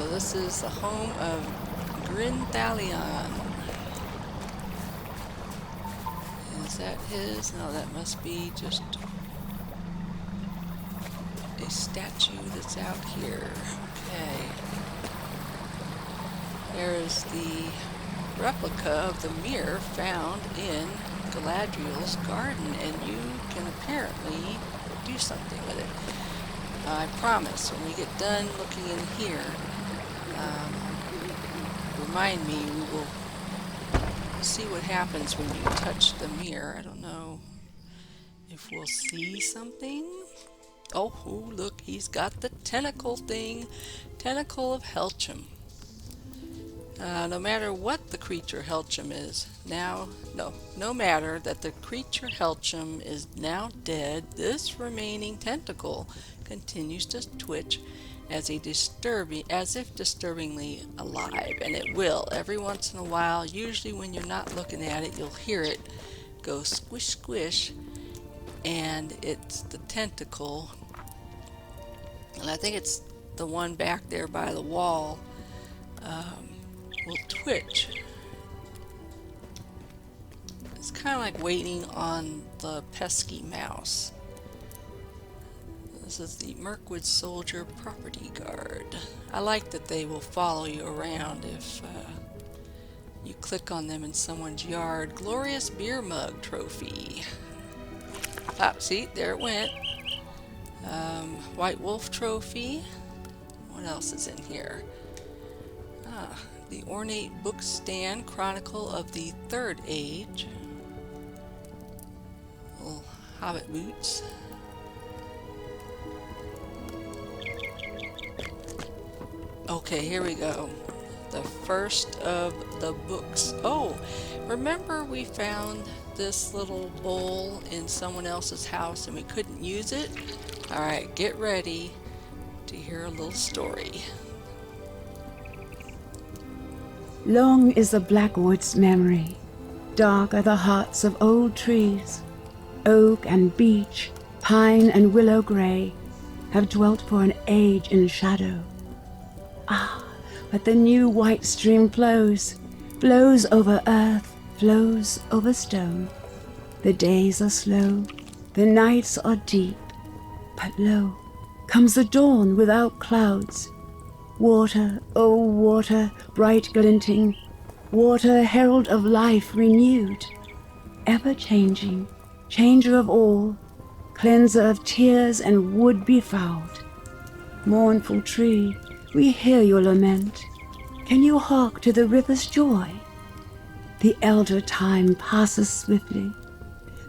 So this is the home of Grin. Is that his? No, that must be just a statue that's out here. Okay. There is the replica of the mirror found in Galadriel's garden, and you can apparently do something with it. I promise, when we get done looking in here, remind me, we will see what happens when you touch the mirror. I don't know if we'll see something. Oh, look, he's got the tentacle thing. Tentacle of Helcham. No matter what the creature Helcham is now, no matter that the creature Helcham is now dead, this remaining tentacle continues to twitch as if disturbingly alive, and it will every once in a while. Usually when you're not looking at it, you'll hear it go squish squish, and it's the tentacle, and I think it's the one back there by the wall. Will twitch. It's kind of like waiting on the pesky mouse. This is the Mirkwood Soldier Property Guard. I like that they will follow you around if you click on them in someone's yard. Glorious Beer Mug Trophy. See, there it went. White Wolf Trophy. What else is in here? The Ornate Book Stand Chronicle of the Third Age. Little hobbit boots. Okay, here we go. The first of the books. Oh, remember we found this little bowl in someone else's house and we couldn't use it? Alright, get ready to hear a little story. Long is the Blackwood's memory, dark are the hearts of old trees. Oak and beech, pine and willow grey, have dwelt for an age in shadow. Ah, but the new white stream flows over earth, flows over stone. The days are slow, the nights are deep, but lo, comes the dawn without clouds. Water, oh water, bright glinting, water herald of life renewed, ever changing, changer of all, cleanser of tears and wood befouled. Mournful tree, we hear your lament. Can you hark to the river's joy? The elder time passes swiftly.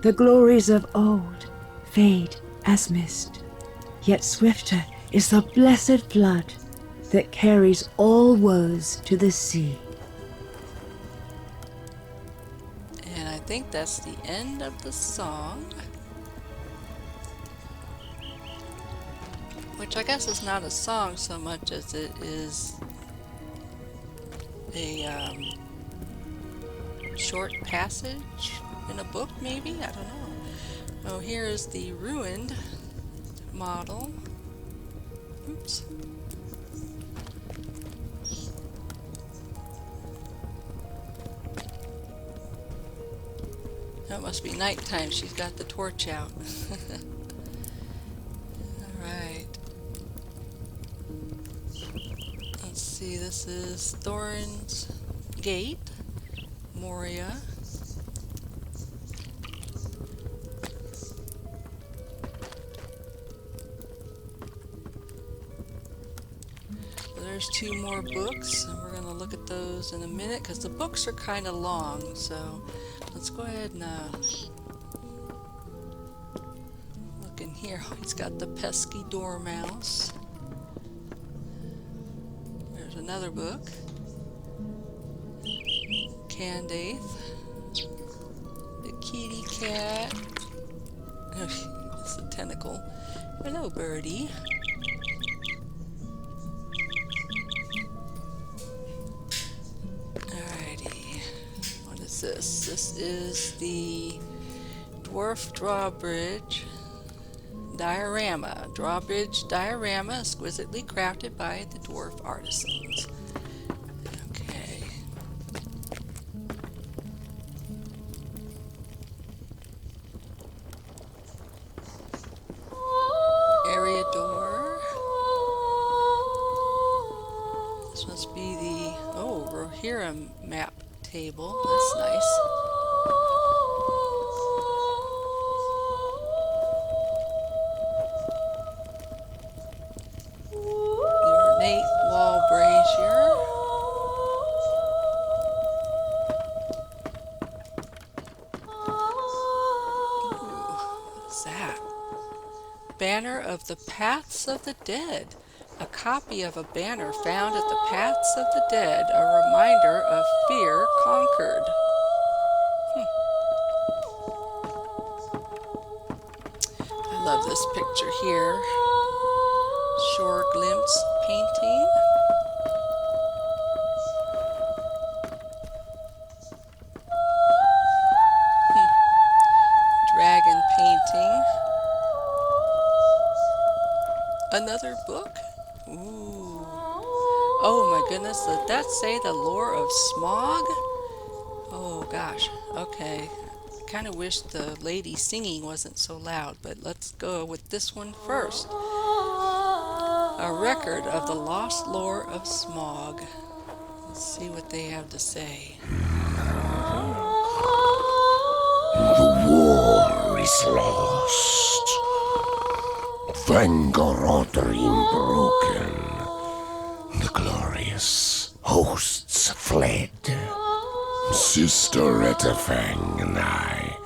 The glories of old fade as mist. Yet swifter is the blessed flood that carries all woes to the sea. And I think that's the end of the song. Which I guess is not a song so much as it is a short passage in a book, maybe? I don't know. Oh, here is the ruined model. Oops. That must be nighttime. She's got the torch out. Alright. Let's see, this is Thorin's Gate, Moria. There's two more books, and we're going to look at those in a minute because the books are kind of long, so let's go ahead and look in here. Oh, he's got the pesky dormouse. There's another book. Candaith. The kitty cat. It's a tentacle. Hello, birdie. This is the Dwarf Drawbridge diorama. Drawbridge diorama exquisitely crafted by the dwarf artisans. Okay. Area door. This must be the Rohirrim map table. That's nice. The ornate wall brazier. Ooh, what's that? Banner of the Paths of the Dead. A copy of a banner found at the Paths of the Dead, a reminder of fear conquered. I love this picture here. Shore glimpse painting. Dragon painting. Another book? Ooh. Oh my goodness, did that say the lore of Smog? Oh gosh, okay. Kind of wish the lady singing wasn't so loud, but let's go with this one first. A record of the lost lore of Smog. Let's see what they have to say. The war is lost. Vangorodrim broken. The glorious hosts fled. Sister Etterfang and I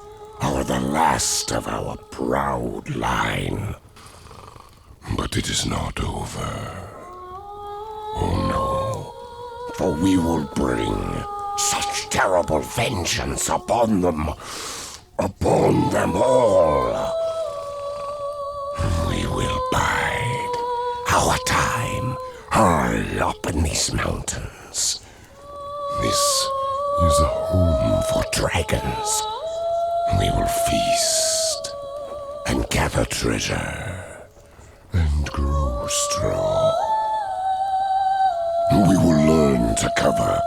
are the last of our proud line. But it is not over. Oh no, for we will bring such terrible vengeance upon them all. We will bide our time high up in these mountains. This is a home for dragons. We will feast and gather treasure and grow strong. We will learn to cover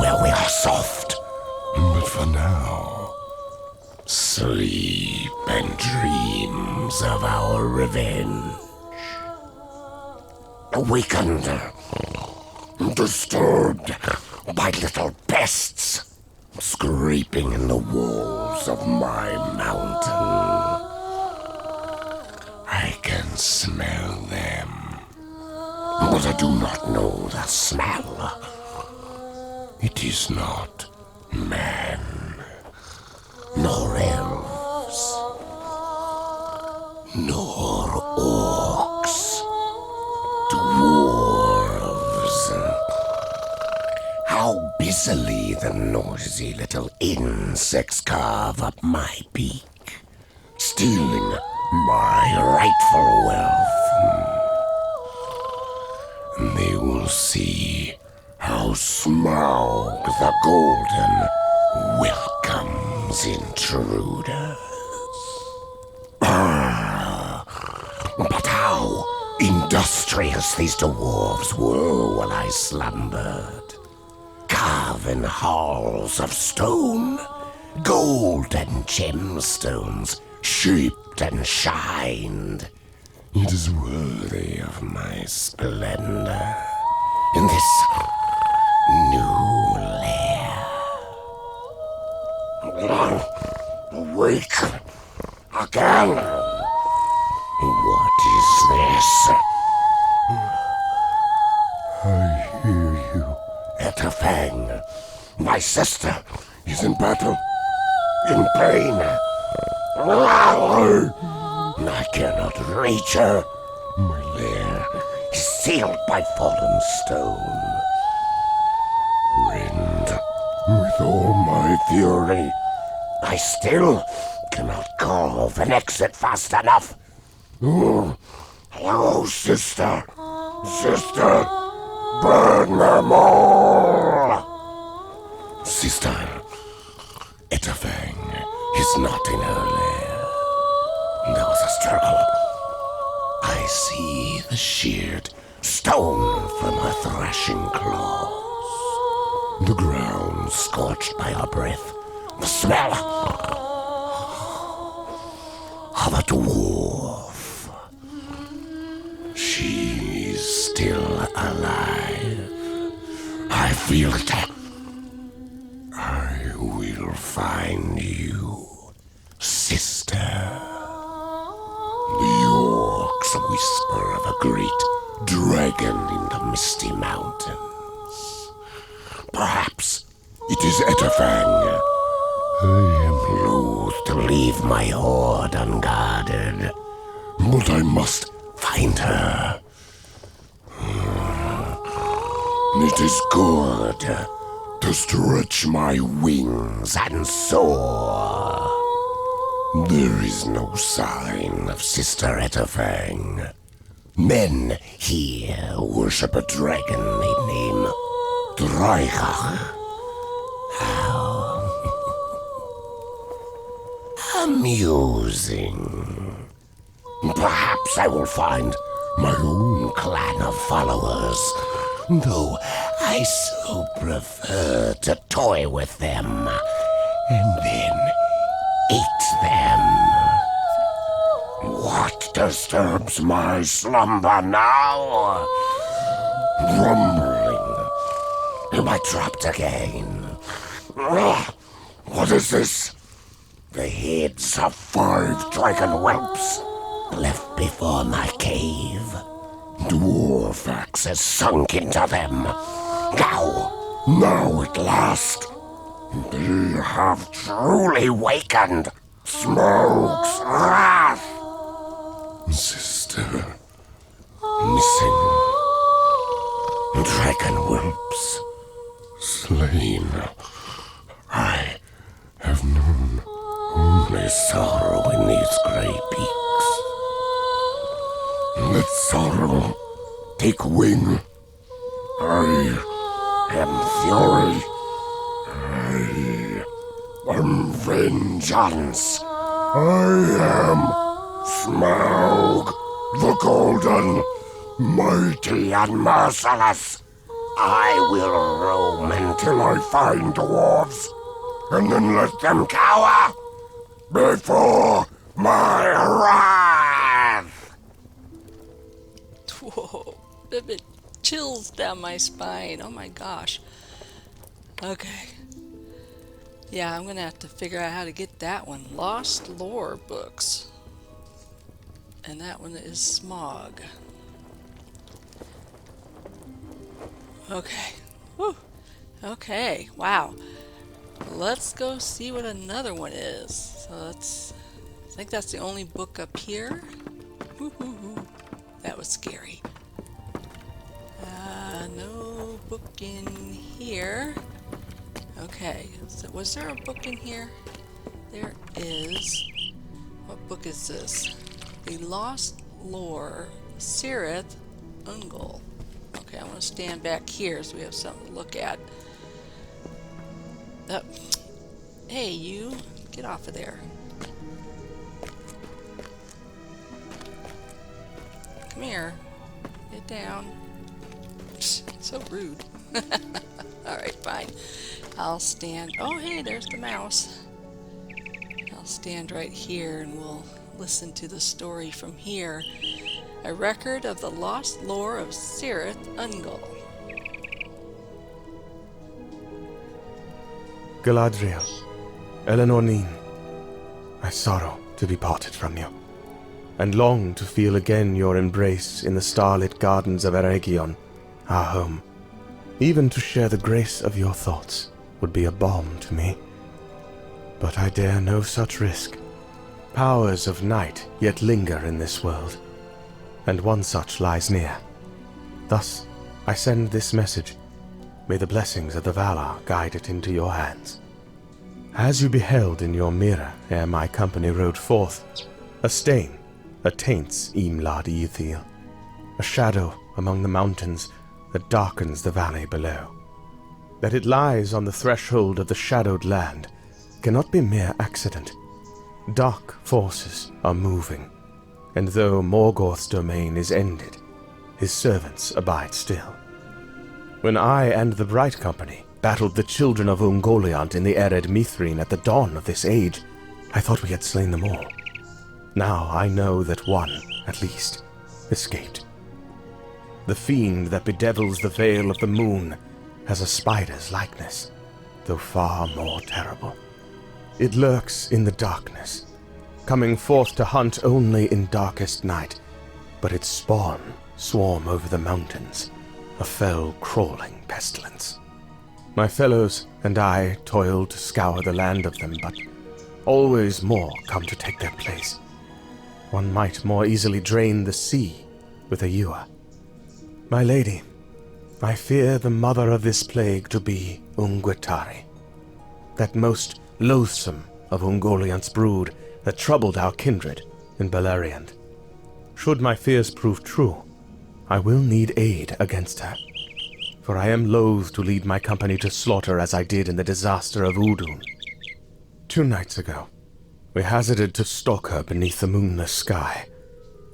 where we are soft. But for now, sleep and dreams of our revenge. Awakened, disturbed by little pests scraping in the walls of my mountain. I can smell them, but I do not know the smell. It is not man, nor elves, nor orcs, dwarves. How busily the noisy little insects carve up my beak, stealing my rightful wealth. They will see how Smaug the Golden welcomes intruders. But how industrious these dwarves were while I slumbered. Carving halls of stone, gold and gemstones, shaped and shined. It is worthy of my splendor in this new lair. Awake again. What is this? I hear you. Etterfang, my sister is in battle, in pain. I cannot reach her. My lair is sealed by fallen stone. Rend with all my fury, I still cannot carve an exit fast enough. Oh, sister, sister, burn them all! Sister, Etterfang is not in her lair. There was a struggle, see the sheared stone from her thrashing claws. The ground scorched by her breath. The smell of a dwarf. She's still alive. I feel it. I will find you, sister. The orcs whisper of a great dragon in the misty mountains. Perhaps it is Etterfang. I am loath to leave my hoard unguarded, but I must find her. It is good to stretch my wings and soar. There is no sign of Sister Etterfang. Men here worship a dragon they name Dreigach. How amusing. Perhaps I will find my own clan of followers, though I so prefer to toy with them and then eat them. What disturbs my slumber now? Rumbling. Am I trapped again? What is this? The heads of 5 dragon whelps left before my cave. Dwarf axe has sunk into them. Now at last, they have truly wakened Smoke's wrath. Sister, missing. Dragon whelps slain. I have known only sorrow in these grey peaks. Let sorrow take wing. I am fury. I am vengeance. I am Smaug the Golden, mighty and merciless. I will roam until I find dwarves, and then let them cower before my wrath. Whoa, it chills down my spine. Oh my gosh. Okay. Yeah, I'm gonna have to figure out how to get that one. Lost Lore books. And that one is Smog. Okay. Whew. Okay, wow. Let's go see what another one is. So I think that's the only book up here. Woo-hoo-hoo. That was scary. No book in here. Okay, so was there a book in here? There is. What book is this? The Lost Lore, Cirith Ungol. Okay, I'm going to stand back here so we have something to look at. Hey, you. Get off of there. Come here. Get down. So rude. Alright, fine. I'll stand. Oh, hey, there's the mouse. I'll stand right here and we'll listen to the story from here. A record of the lost lore of Cirith Ungol. Galadriel, Eleanor Nin, I sorrow to be parted from you, and long to feel again your embrace in the starlit gardens of Eregion, our home. Even to share the grace of your thoughts would be a balm to me. But I dare no such risk. Powers of night yet linger in this world, and one such lies near. Thus, I send this message. May the blessings of the Valar guide it into your hands. As you beheld in your mirror ere my company rode forth, a stain attaints Imlad Ithil, a shadow among the mountains that darkens the valley below. That it lies on the threshold of the shadowed land cannot be mere accident. Dark forces are moving, and though Morgoth's domain is ended, his servants abide still. When I and the Bright Company battled the children of Ungoliant in the arid Mithrine at the dawn of this age, I thought we had slain them all. Now I know that one, at least, escaped. The fiend that bedevils the Vale of the Moon has a spider's likeness, though far more terrible. It lurks in the darkness, coming forth to hunt only in darkest night, but its spawn swarm over the mountains, a fell crawling pestilence. My fellows and I toil to scour the land of them, but always more come to take their place. One might more easily drain the sea with a ewer. My lady, I fear the mother of this plague to be Ungwetari, that most loathsome of Ungoliant's brood that troubled our kindred in Beleriand. Should my fears prove true, I will need aid against her, for I am loath to lead my company to slaughter as I did in the disaster of Udun. 2 nights ago, we hazarded to stalk her beneath the moonless sky,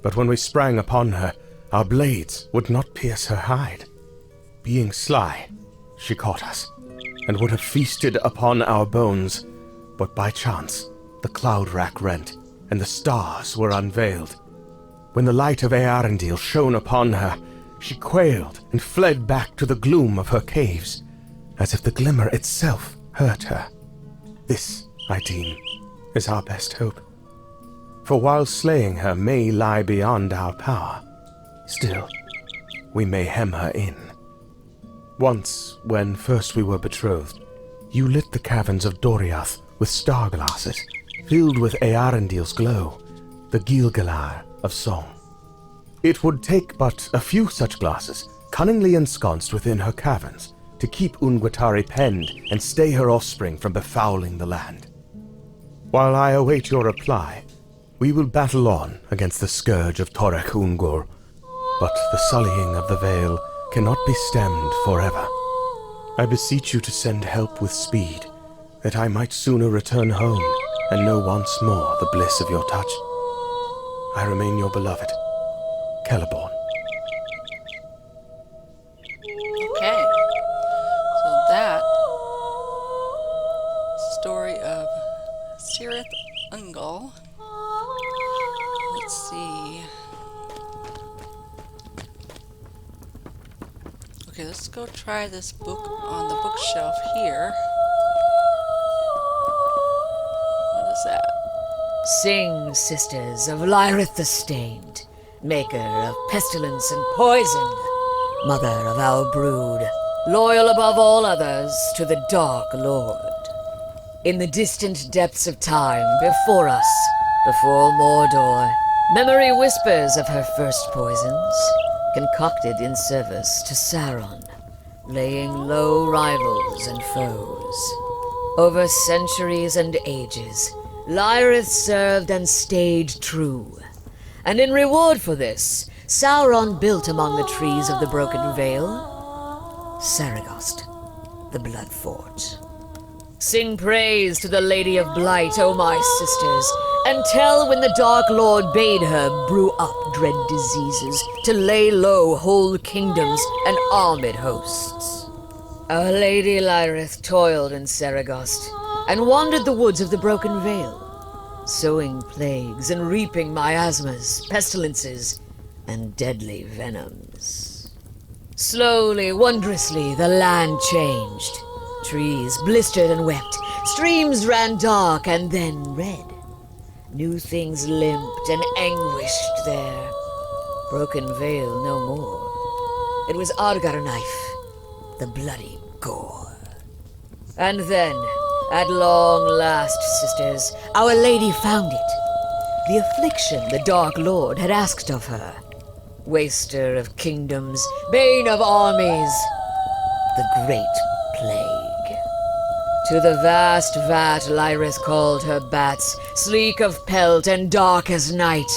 but when we sprang upon her, our blades would not pierce her hide. Being sly, she caught us, and would have feasted upon our bones, but by chance the cloud rack rent, and the stars were unveiled. When the light of Earendil shone upon her, she quailed and fled back to the gloom of her caves, as if the glimmer itself hurt her. This, I deem, is our best hope. For while slaying her may lie beyond our power, still, we may hem her in. Once, when first we were betrothed, you lit the caverns of Doriath with star glasses, filled with Earendil's glow, the Gilgalar of song. It would take but a few such glasses, cunningly ensconced within her caverns, to keep Ungwetari penned and stay her offspring from befouling the land. While I await your reply, we will battle on against the scourge of Torek Ungor, but the sullying of the Vale cannot be stemmed forever. I beseech you to send help with speed, that I might sooner return home and know once more the bliss of your touch. I remain your beloved, Celeborn. Okay. So that story of Cirith Ungol. Let's see. Okay, let's go try this book on the bookshelf here. What is that? Sing, sisters of Lyrith the Stained, maker of pestilence and poison, mother of our brood, loyal above all others to the Dark Lord. In the distant depths of time before us, before Mordor, memory whispers of her first poisons, concocted in service to Sauron, laying low rivals and foes. Over centuries and ages, Lyrith served and stayed true. And in reward for this, Sauron built among the trees of the Broken Vale Saragost, the Blood Fort. Sing praise to the Lady of Blight, O my sisters, and tell when the Dark Lord bade her brew up dread diseases to lay low whole kingdoms and armed hosts. Our Lady Lyrith toiled in Saragost and wandered the woods of the Broken Vale, sowing plagues and reaping miasmas, pestilences, and deadly venoms. Slowly, wondrously, the land changed. Trees blistered and wept, streams ran dark and then red. New things limped and anguished there. Broken Vale no more. It was Argarknife, the bloody gore. And then, at long last, sisters, Our Lady found it. The affliction the Dark Lord had asked of her. Waster of kingdoms, bane of armies, the Great Plague. To the vast vat Lyrith called her bats, sleek of pelt and dark as night.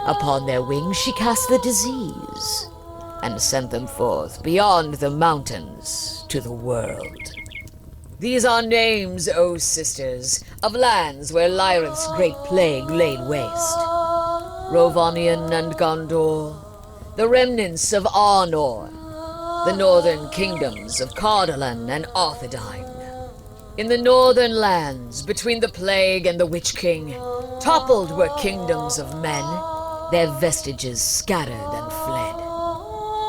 Upon their wings she cast the disease, and sent them forth beyond the mountains to the world. These are names, O sisters, of lands where Lyrith's great plague laid waste. Rovanian and Gondor, the remnants of Arnor, the northern kingdoms of Cardolan and Arthedain. In the northern lands, between the Plague and the Witch King, toppled were kingdoms of men, their vestiges scattered and fled.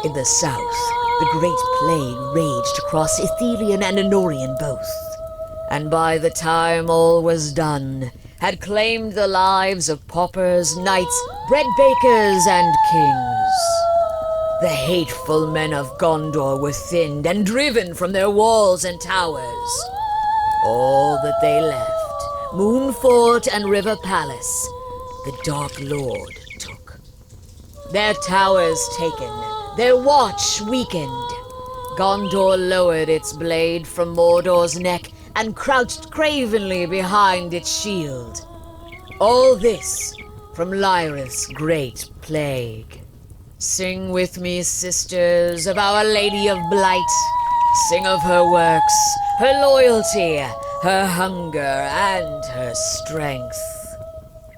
In the south, the Great Plague raged across Ithilien and Anorian both, and by the time all was done, had claimed the lives of paupers, knights, bread bakers, and kings. The hateful men of Gondor were thinned and driven from their walls and towers. All that they left, Moonfort and River Palace, the Dark Lord took. Their towers taken, their watch weakened. Gondor lowered its blade from Mordor's neck and crouched cravenly behind its shield. All this from Lyrith's Great Plague. Sing with me, sisters, of Our Lady of Blight. Sing of her works, her loyalty, her hunger, and her strength.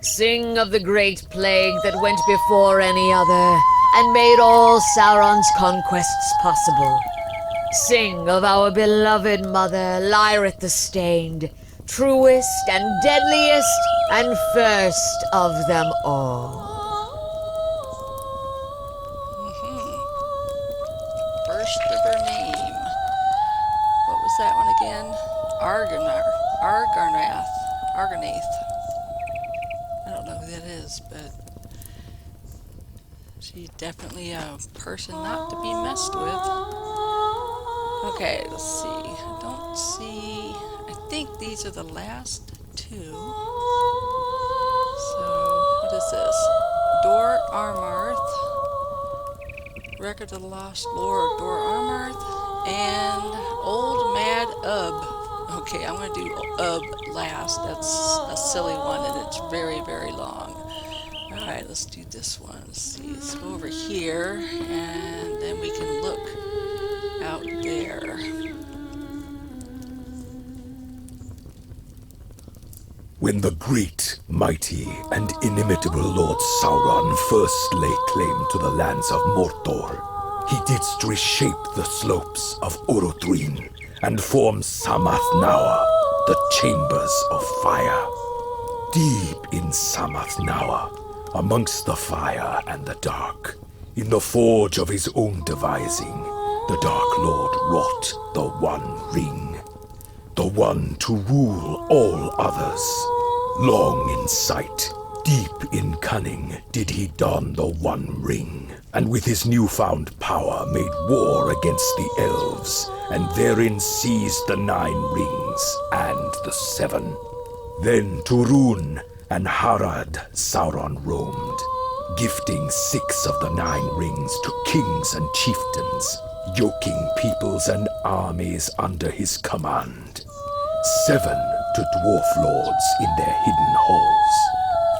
Sing of the Great Plague that went before any other and made all Sauron's conquests possible. Sing of our beloved mother, Lyrith the Stained, truest and deadliest and first of them all. First of her name. What was that one again? Argonath. I don't know who that is, but she's definitely a person not to be messed with. Okay, let's see. I don't see... I think these are the last two. So, what is this? Dor Armarth. Record of the Lost Lord, Dor Armarth, and Old Mad Ub. Okay, I'm going to do Ub last. That's a silly one, and it's very, very long. Alright, let's do this one. Let's see, let's go over here, and then we can look out there. When the great, mighty, and inimitable Lord Sauron first lay claim to the lands of Mordor, he didst reshape the slopes of Orodruin and form Samath Naur, the Chambers of Fire. Deep in Samath Naur, amongst the fire and the dark, in the forge of his own devising, the Dark Lord wrought the One Ring, the one to rule all others. Long in sight, deep in cunning, did he don the One Ring, and with his newfound power made war against the elves, and therein seized the 9 rings and the 7. Then to Rhûn and Harad Sauron roamed, gifting 6 of the 9 rings to kings and chieftains, yoking peoples and armies under his command. 7 to dwarf lords in their hidden halls.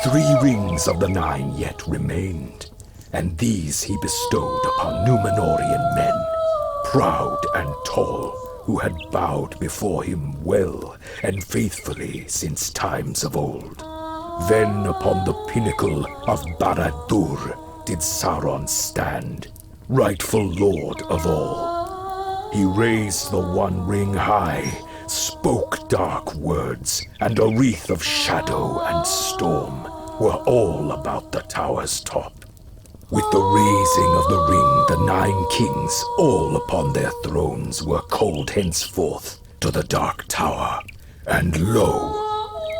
3 rings of the 9 yet remained, and these he bestowed upon Númenórean men, proud and tall, who had bowed before him well and faithfully since times of old. Then upon the pinnacle of Barad-dûr did Sauron stand, rightful lord of all. He raised the One Ring high, spoke dark words, and a wreath of shadow and storm were all about the tower's top. With the raising of the ring, the 9 kings, all upon their thrones, were called henceforth to the Dark Tower, and lo,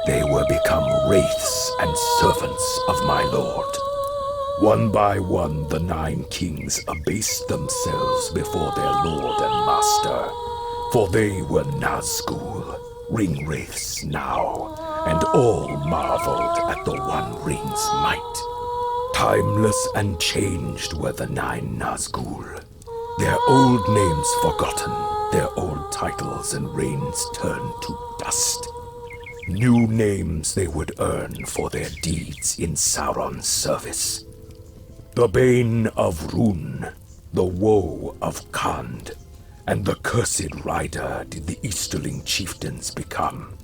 they were become wraiths and servants of my lord. One by one, the 9 kings abased themselves before their lord and master, for they were Nazgûl, ring wraiths now, and all marveled at the One Ring's might. Timeless and changed were the 9 Nazgûl, their old names forgotten, their old titles and reigns turned to dust. New names they would earn for their deeds in Sauron's service. The Bane of Rhûn, the Woe of Khand, and the Cursed Rider did the Easterling chieftains become.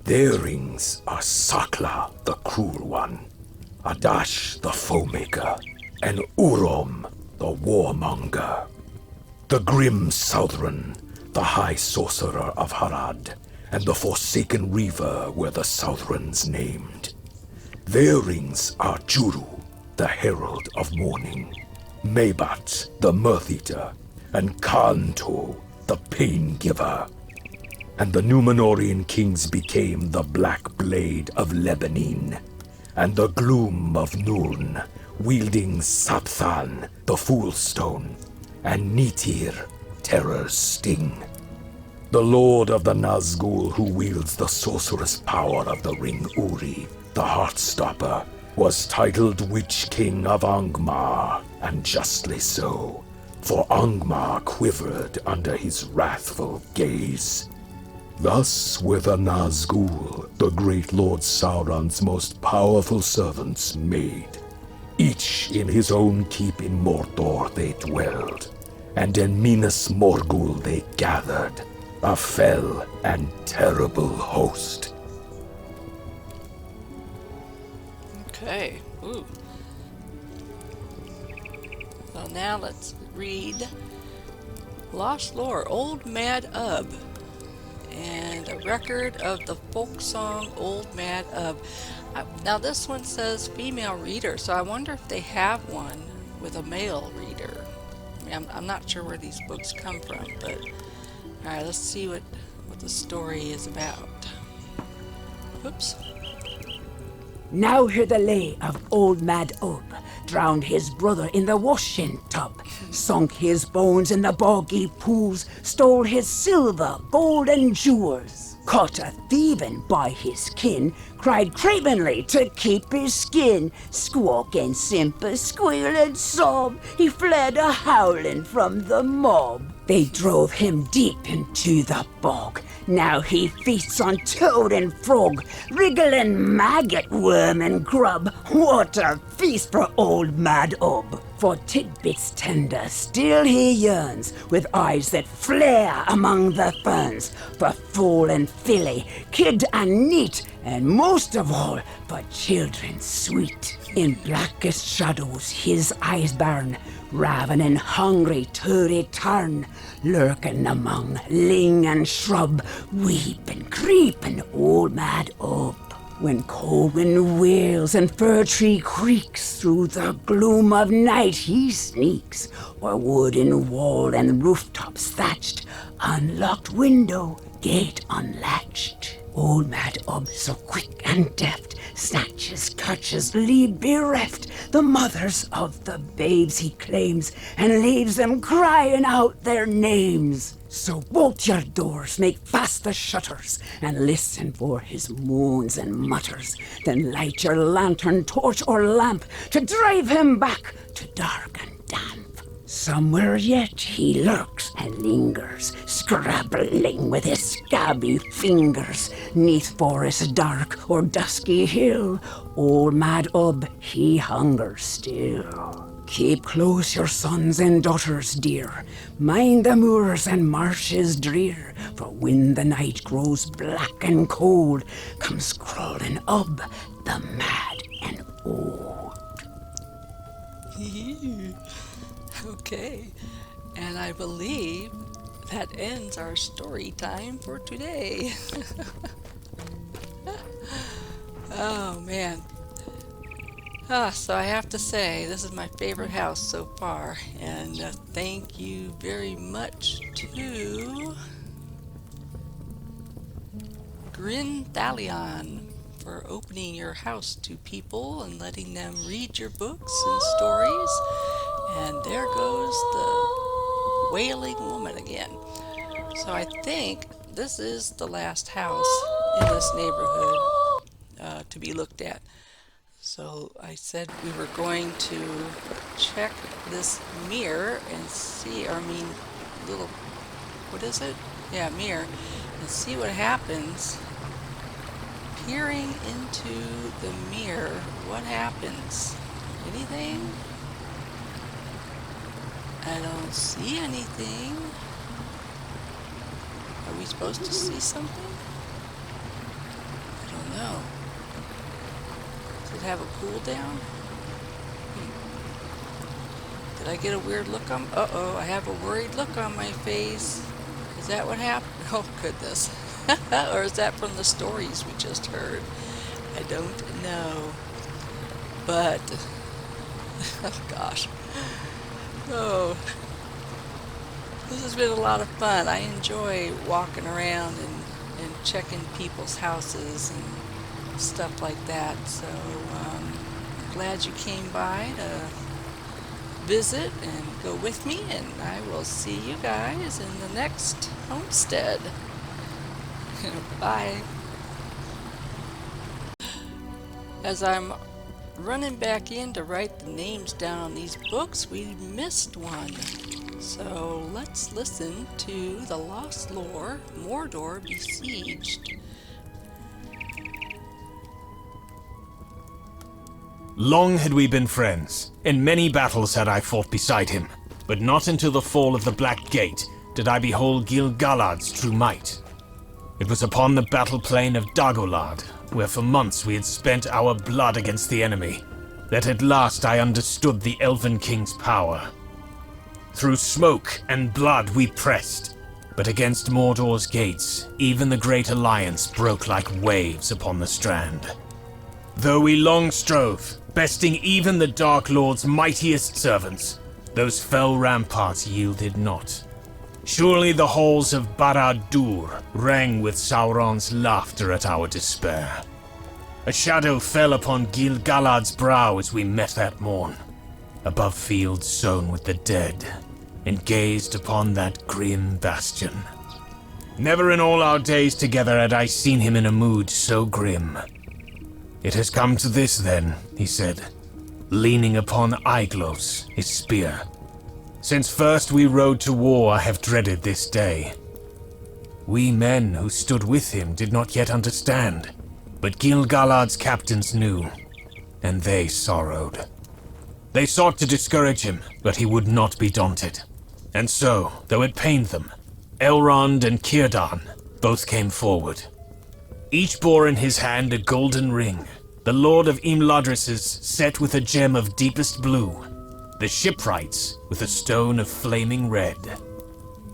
Their rings are Sakla, the Cruel One, Adash the Foemaker, and Urom the Warmonger. The grim Southron, the High Sorcerer of Harad, and the Forsaken Reaver were the Southrons named. Their rings are Juru, the Herald of Morning, Mebat, the Mirth-Eater, and Kanto, the Pain-Giver. And the Númenórean kings became the Black Blade of Lebanon, and the Gloom of Nuln, wielding Sapthan, the Foolstone, and Nitir, Terror's Sting. The Lord of the Nazgul, who wields the sorcerous power of the Ring Uri, the Heartstopper, was titled Witch King of Angmar, and justly so, for Angmar quivered under his wrathful gaze. Thus were the Nazgul, the great Lord Sauron's most powerful servants, made. Each in his own keep in Mordor they dwelled, and in Minas Morgul they gathered, a fell and terrible host. Okay. Ooh. So now let's read Lost Lore, Old Mad Ub, and a record of the folk song Old Mad Ub. Now this one says female reader, so I wonder if they have one with a male reader. I mean, I'm not sure where these books come from, but alright, let's see what the story is about. Oops. Now hear the lay of old Mad Ub. Drowned his brother in the washing tub, sunk his bones in the boggy pools, stole his silver, gold and jewels, caught a thieving by his kin, cried cravenly to keep his skin, squawk and simper, squeal and sob, he fled a howling from the mob. They drove him deep into the bog. Now he feasts on toad and frog, wriggling maggot, worm and grub. What a feast for old Mad Ub! For tidbits tender still he yearns, with eyes that flare among the ferns, for foal and filly, kid and neat, and most of all, for children sweet. In blackest shadows his eyes burn, ravening hungry to return, lurking among ling and shrub, weeping, creeping old Mad Ub. When cold wind wails and fir tree creaks, through the gloom of night he sneaks, o'er wooden wall and rooftops thatched, unlocked window, gate unlatched. Old Mad Ub, so quick and deft, snatches, catches, leave bereft the mothers of the babes he claims, and leaves them crying out their names. So bolt your doors, make fast the shutters, and listen for his moans and mutters. Then light your lantern, torch, or lamp to drive him back to dark and damp. Somewhere yet he lurks and lingers, scrabbling with his scabby fingers. 'Neath forest dark or dusky hill, old Mad Ub, he hungers still. Keep close your sons and daughters dear, mind the moors and marshes drear, for when the night grows black and cold, comes crawling Ub, the mad and old. Okay, and I believe that ends our story time for today. Oh man. So I have to say, this is my favorite house so far, and thank you very much to Grin for opening your house to people and letting them read your books and stories. And there goes the wailing woman again. So I think this is the last house in this neighborhood to be looked at. So I said we were going to check this mirror and see, little, what is it? Yeah, mirror, and see what happens. Peering into the mirror, what happens? Anything? I don't see anything. Are we supposed to see something? I don't know. Does it have a cooldown? Did I get a weird look on? Uh-oh, I have a worried look on my face. Is that what happened? Oh, goodness. Or is that from the stories we just heard? I don't know. But, oh gosh. Oh, this has been a lot of fun. I enjoy walking around and checking people's houses and stuff like that. So, I'm glad you came by to visit and go with me, and I will see you guys in the next homestead. Bye. As I'm running back in to write the names down on these books, we missed one. So let's listen to the Lost Lore, Mordor Besieged. Long had we been friends. In many battles had I fought beside him, but not until the fall of the Black Gate did I behold Gil-galad's true might. It was upon the battle plain of Dagolad, where for months we had spent our blood against the enemy, that at last I understood the Elven King's power. Through smoke and blood we pressed, but against Mordor's gates, even the Great Alliance broke like waves upon the strand. Though we long strove, besting even the Dark Lord's mightiest servants, those fell ramparts yielded not. Surely the halls of Barad-dûr rang with Sauron's laughter at our despair. A shadow fell upon Gil-galad's brow as we met that morn, above fields sown with the dead, and gazed upon that grim bastion. Never in all our days together had I seen him in a mood so grim. "It has come to this, then," he said, leaning upon Aeglos, his spear. "Since first we rode to war, I have dreaded this day. We men who stood with him did not yet understand, but Gil-galad's captains knew, and they sorrowed. They sought to discourage him, but he would not be daunted. And so, though it pained them, Elrond and Círdan both came forward. Each bore in his hand a golden ring, the Lord of Imladris's set with a gem of deepest blue, the shipwright's with a stone of flaming red.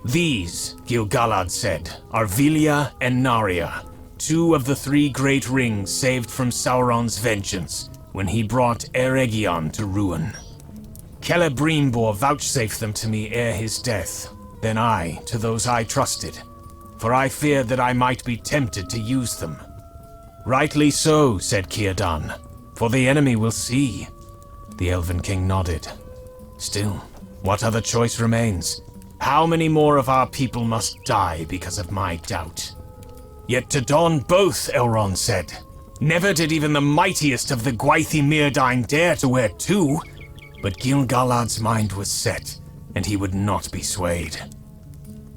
These, Gil-galad said, are Vilya and Narya, two of the three great rings saved from Sauron's vengeance when he brought Eregion to ruin. Celebrimbor vouchsafed them to me ere his death, then I to those I trusted, for I feared that I might be tempted to use them. Rightly so, said Círdan, for the enemy will see. The Elven King nodded. Still, what other choice remains? How many more of our people must die because of my doubt? Yet to don both, Elrond said. Never did even the mightiest of the Gwaith Myrdain dare to wear two. But Gil-galad's mind was set, and he would not be swayed.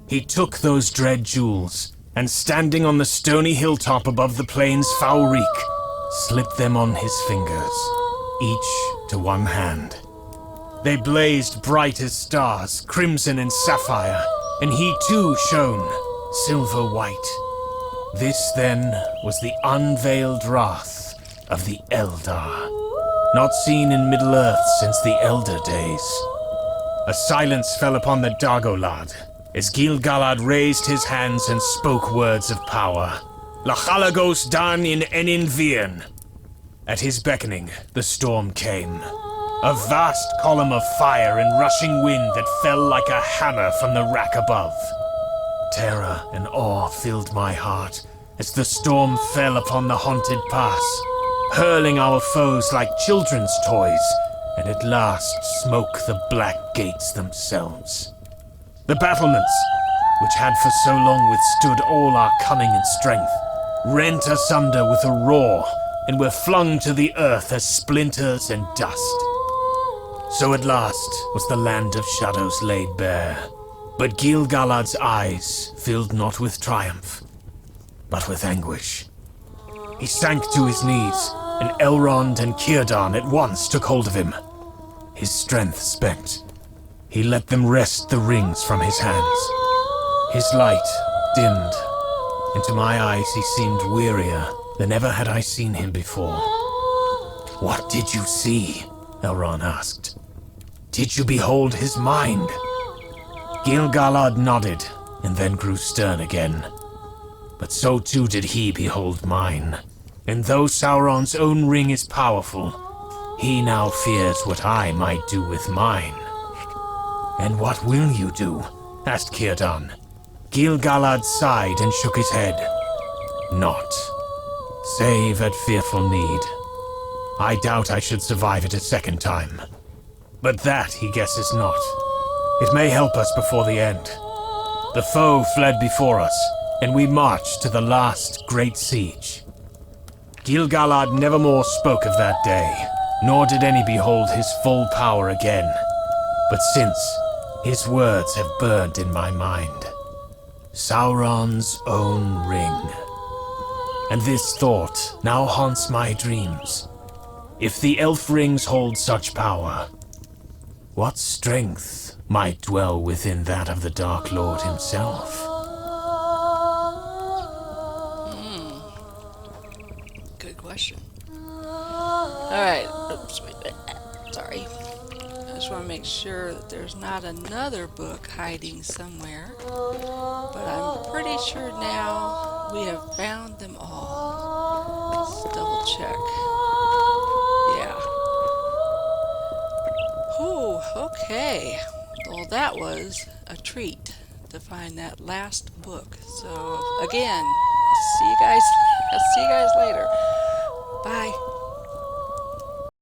He took those dread jewels, and standing on the stony hilltop above the plain's foul reek, slipped them on his fingers, each to one hand. They blazed bright as stars, crimson and sapphire, and he too shone, silver white. This, then, was the unveiled wrath of the Eldar, not seen in Middle-earth since the Elder days. A silence fell upon the Dagolad, as Gil-galad raised his hands and spoke words of power. Lachalagos dan in enin vian. At his beckoning, the storm came. A vast column of fire and rushing wind that fell like a hammer from the rack above. Terror and awe filled my heart as the storm fell upon the haunted pass, hurling our foes like children's toys, and at last smoke the black gates themselves. The battlements, which had for so long withstood all our cunning and strength, rent asunder with a roar, and were flung to the earth as splinters and dust. So at last was the land of shadows laid bare, but Gil-galad's eyes filled not with triumph, but with anguish. He sank to his knees, and Elrond and Círdan at once took hold of him. His strength spent, he let them wrest the rings from his hands. His light dimmed, and to my eyes he seemed wearier than ever had I seen him before. What did you see? Elrond asked. Did you behold his mind? Gil-galad nodded, and then grew stern again. But so too did he behold mine. And though Sauron's own ring is powerful, he now fears what I might do with mine. And what will you do? Asked Círdan. Gil-galad sighed and shook his head. Not. Save at fearful need. I doubt I should survive it a second time. But that, he guesses not. It may help us before the end. The foe fled before us, and we marched to the last great siege. Gil-galad nevermore spoke of that day, nor did any behold his full power again. But since, his words have burned in my mind. Sauron's own ring. And this thought now haunts my dreams. If the elf rings hold such power, what strength might dwell within that of the Dark Lord himself? Good question. Alright. Oops, wait a minute. Sorry. I just want to make sure that there's not another book hiding somewhere. But I'm pretty sure now we have found them all. Let's double check. Yeah. Ooh, okay. Well, that was a treat to find that last book. So, again, I'll see you guys later. Bye.